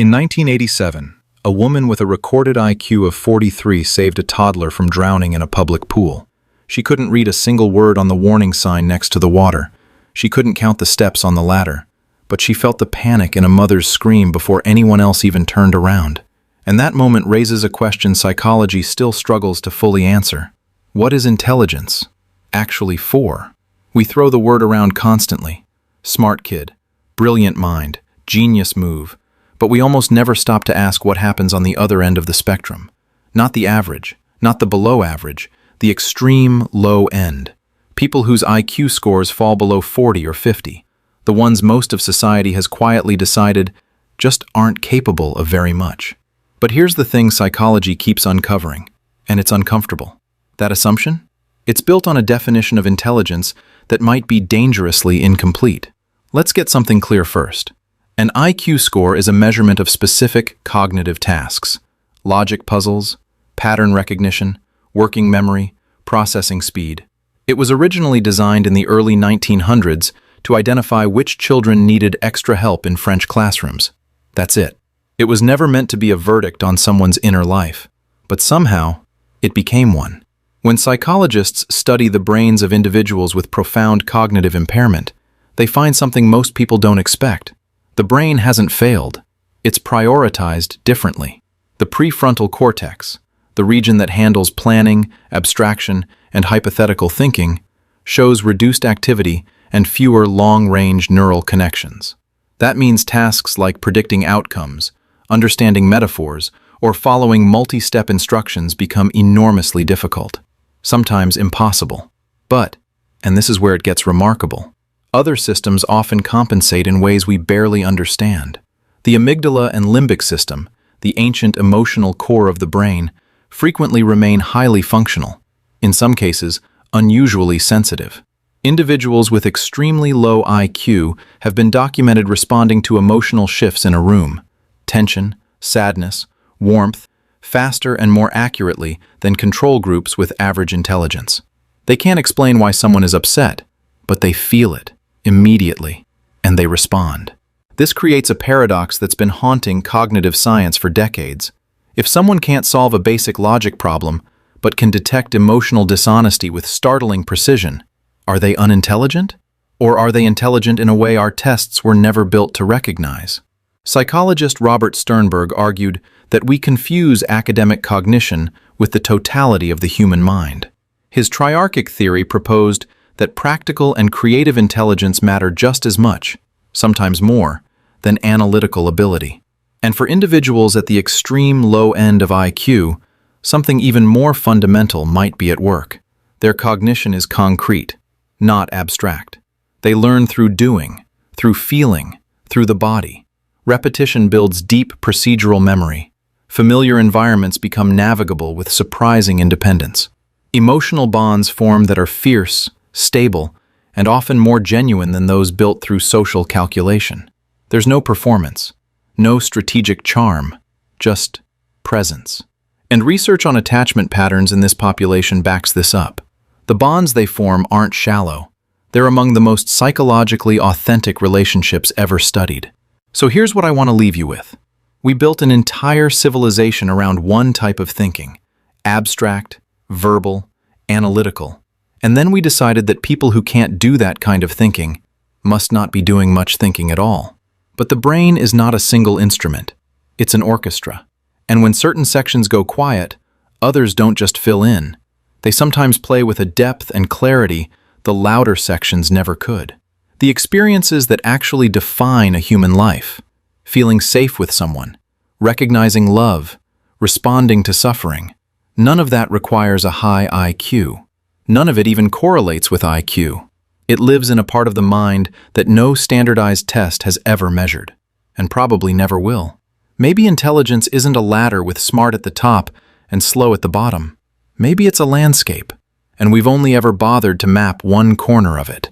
In 1987, a woman with a recorded IQ of 43 saved a toddler from drowning in a public pool. She couldn't read a single word on the warning sign next to the water. She couldn't count the steps on the ladder. But she felt the panic in a mother's scream before anyone else even turned around. And that moment raises a question psychology still struggles to fully answer. What is intelligence actually for? We throw the word around constantly. Smart kid, brilliant mind, genius move. But we almost never stop to ask what happens on the other end of the spectrum. Not the average, not the below average, the extreme low end. People whose IQ scores fall below 40 or 50. The ones most of society has quietly decided just aren't capable of very much. But here's the thing psychology keeps uncovering, and it's uncomfortable. That assumption? It's built on a definition of intelligence that might be dangerously incomplete. Let's get something clear first. An IQ score is a measurement of specific cognitive tasks: logic puzzles, pattern recognition, working memory, processing speed. It was originally designed in the early 1900s to identify which children needed extra help in French classrooms. That's it. It was never meant to be a verdict on someone's inner life, but somehow it became one. When psychologists study the brains of individuals with profound cognitive impairment, they find something most people don't expect. The brain hasn't failed. It's prioritized differently. The prefrontal cortex, the region that handles planning, abstraction, and hypothetical thinking, shows reduced activity and fewer long-range neural connections. That means tasks like predicting outcomes, understanding metaphors, or following multi-step instructions become enormously difficult, sometimes impossible. But, and this is where it gets remarkable, other systems often compensate in ways we barely understand. The amygdala and limbic system, the ancient emotional core of the brain, frequently remain highly functional, in some cases, unusually sensitive. Individuals with extremely low IQ have been documented responding to emotional shifts in a room, tension, sadness, warmth, faster and more accurately than control groups with average intelligence. They can't explain why someone is upset, but they feel it immediately, and they respond. This creates a paradox that's been haunting cognitive science for decades. If someone can't solve a basic logic problem, but can detect emotional dishonesty with startling precision, are they unintelligent? Or are they intelligent in a way our tests were never built to recognize? Psychologist Robert Sternberg argued that we confuse academic cognition with the totality of the human mind. His triarchic theory proposed that practical and creative intelligence matter just as much, sometimes more, than analytical ability. And for individuals at the extreme low end of IQ, something even more fundamental might be at work. Their cognition is concrete, not abstract. They learn through doing, through feeling, through the body. Repetition builds deep procedural memory. Familiar environments become navigable with surprising independence. Emotional bonds form that are fierce, stable, and often more genuine than those built through social calculation. There's no performance, no strategic charm, just presence. And research on attachment patterns in this population backs this up. The bonds they form aren't shallow. They're among the most psychologically authentic relationships ever studied. So here's what I want to leave you with. We built an entire civilization around one type of thinking: abstract, verbal, analytical. And then we decided that people who can't do that kind of thinking must not be doing much thinking at all. But the brain is not a single instrument. It's an orchestra. And when certain sections go quiet, others don't just fill in. They sometimes play with a depth and clarity the louder sections never could. The experiences that actually define a human life: feeling safe with someone, recognizing love, responding to suffering. None of that requires a high IQ. None of it even correlates with IQ. It lives in a part of the mind that no standardized test has ever measured, and probably never will. Maybe intelligence isn't a ladder with smart at the top and slow at the bottom. Maybe it's a landscape, and we've only ever bothered to map one corner of it.